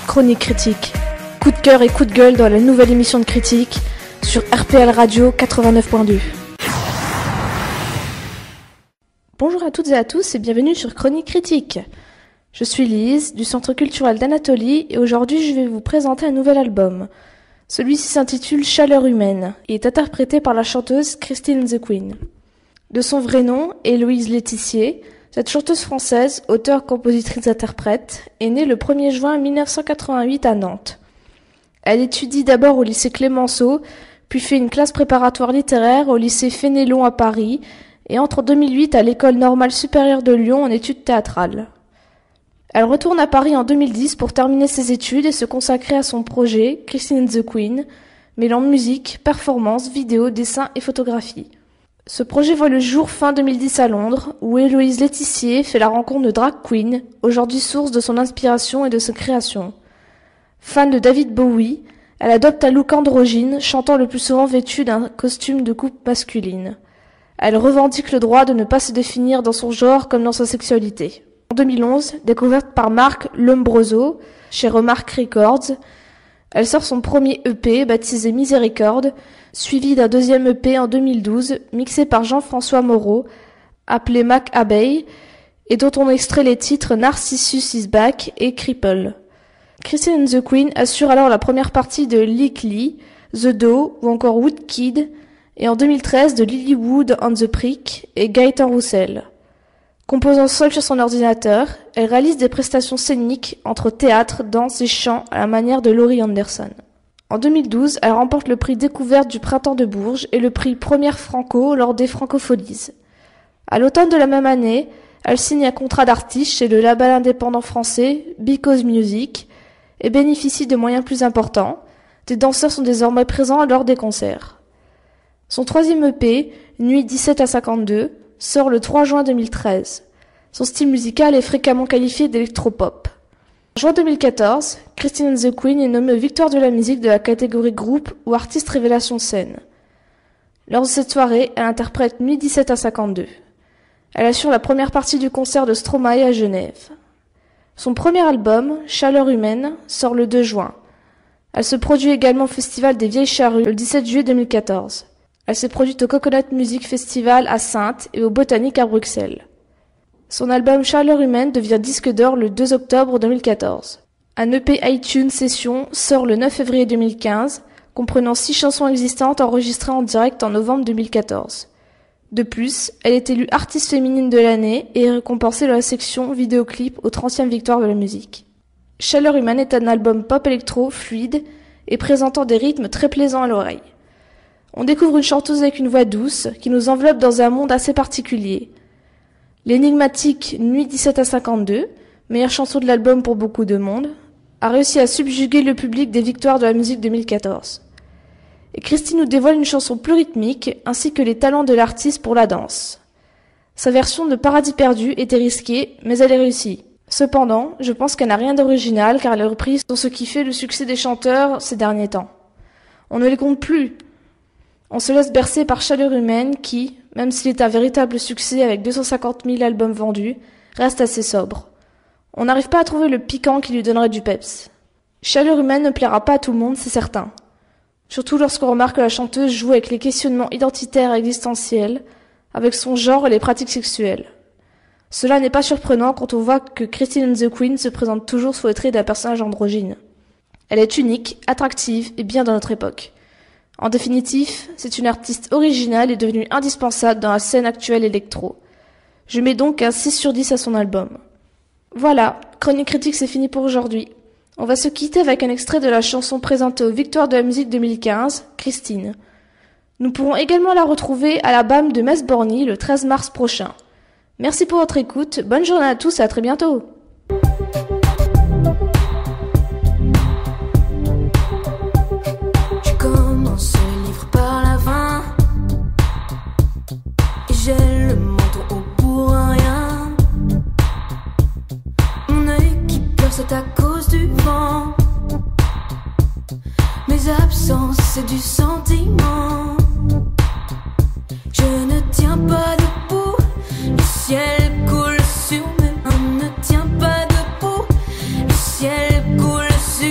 Chronique Critique. Coup de cœur et coup de gueule dans la nouvelle émission de Critique sur RPL Radio 89.2. Bonjour à toutes et à tous et bienvenue sur Chronique Critique. Je suis Lise du Centre culturel d'Anatolie et aujourd'hui je vais vous présenter un nouvel album. Celui-ci s'intitule Chaleur humaine et est interprété par la chanteuse Christine the Queen. De son vrai nom, Héloïse Laetissier, cette chanteuse française, auteure, compositrice, interprète, est née le 1er juin 1988 à Nantes. Elle étudie d'abord au lycée Clémenceau, puis fait une classe préparatoire littéraire au lycée Fénélon à Paris et entre en 2008 à l'École normale supérieure de Lyon en études théâtrales. Elle retourne à Paris en 2010 pour terminer ses études et se consacrer à son projet, Christine the Queen, mêlant musique, performance, vidéo, dessin et photographie. Ce projet voit le jour fin 2010 à Londres, où Héloïse Laetissier fait la rencontre de drag queen, aujourd'hui source de son inspiration et de sa création. Fan de David Bowie, elle adopte un look androgyne, chantant le plus souvent vêtue d'un costume de coupe masculine. Elle revendique le droit de ne pas se définir dans son genre comme dans sa sexualité. En 2011, découverte par Marc Lombroso, chez Remarque Records, elle sort son premier EP, baptisé Miséricorde, suivi d'un deuxième EP en 2012, mixé par Jean-François Moreau, appelé Mac Abeille, et dont on extrait les titres Narcissus is Back et Cripple. Christine the Queen assure alors la première partie de Lick Lee, The Do ou encore Woodkid, et en 2013 de Lilywood on the Prick et Gaëtan Roussel. Composant seule sur son ordinateur, elle réalise des prestations scéniques entre théâtre, danse et chant à la manière de Laurie Anderson. En 2012, elle remporte le prix Découverte du Printemps de Bourges et le prix Première Franco lors des Francopholies. À l'automne de la même année, elle signe un contrat d'artiste chez le label indépendant français Because Music et bénéficie de moyens plus importants. Des danseurs sont désormais présents lors des concerts. Son troisième EP, Nuit 17 à 52, sort le 3 juin 2013. Son style musical est fréquemment qualifié d'électropop. En juin 2014, Christine the Queen est nommée Victoire de la musique de la catégorie groupe ou artiste révélation scène. Lors de cette soirée, elle interprète Nuit 17 à 52. Elle assure la première partie du concert de Stromae à Genève. Son premier album, Chaleur humaine, sort le 2 juin. Elle se produit également au Festival des Vieilles Charrues le 17 juillet 2014. Elle s'est produite au Coconut Music Festival à Saintes et au Botanique à Bruxelles. Son album Chaleur humaine devient disque d'or le 2 octobre 2014. Un EP iTunes Session sort le 9 février 2015, comprenant 6 chansons existantes enregistrées en direct en novembre 2014. De plus, elle est élue artiste féminine de l'année et est récompensée dans la section vidéoclip aux 30e victoires de la musique. Chaleur humaine est un album pop électro fluide et présentant des rythmes très plaisants à l'oreille. On découvre une chanteuse avec une voix douce qui nous enveloppe dans un monde assez particulier. L'énigmatique Nuit 17 à 52, meilleure chanson de l'album pour beaucoup de monde, a réussi à subjuguer le public des victoires de la musique 2014. Et Christine nous dévoile une chanson plus rythmique ainsi que les talents de l'artiste pour la danse. Sa version de Paradis perdu était risquée, mais elle est réussie. Cependant, je pense qu'elle n'a rien d'original car les reprises sont ce qui fait le succès des chanteurs ces derniers temps. On ne les compte plus. On se laisse bercer par Chaleur humaine qui, même s'il est un véritable succès avec 250 000 albums vendus, reste assez sobre. On n'arrive pas à trouver le piquant qui lui donnerait du peps. Chaleur humaine ne plaira pas à tout le monde, c'est certain. Surtout lorsqu'on remarque que la chanteuse joue avec les questionnements identitaires et existentiels, avec son genre et les pratiques sexuelles. Cela n'est pas surprenant quand on voit que Christine the Queen se présente toujours sous le trait d'un personnage androgyne. Elle est unique, attractive et bien dans notre époque. En définitive, c'est une artiste originale et devenue indispensable dans la scène actuelle électro. Je mets donc un 6 sur 10 à son album. Voilà, Chronique Critique c'est fini pour aujourd'hui. On va se quitter avec un extrait de la chanson présentée aux Victoires de la musique 2015, Christine. Nous pourrons également la retrouver à la BAM de Metz-Borny le 13 mars prochain. Merci pour votre écoute, bonne journée à tous et à très bientôt. J'ai le menton haut pour rien. Mon œil qui pleure, c'est à cause du vent. Mes absences, c'est du sentiment. Je ne tiens pas debout. Le ciel coule sur mes mains. Ne tiens pas debout. Le ciel coule sur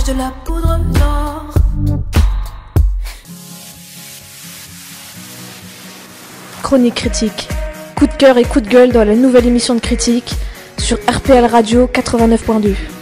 de la poudre d'or. Chronique critique. Coup de cœur et coup de gueule dans la nouvelle émission de critique sur RPL Radio 89.2.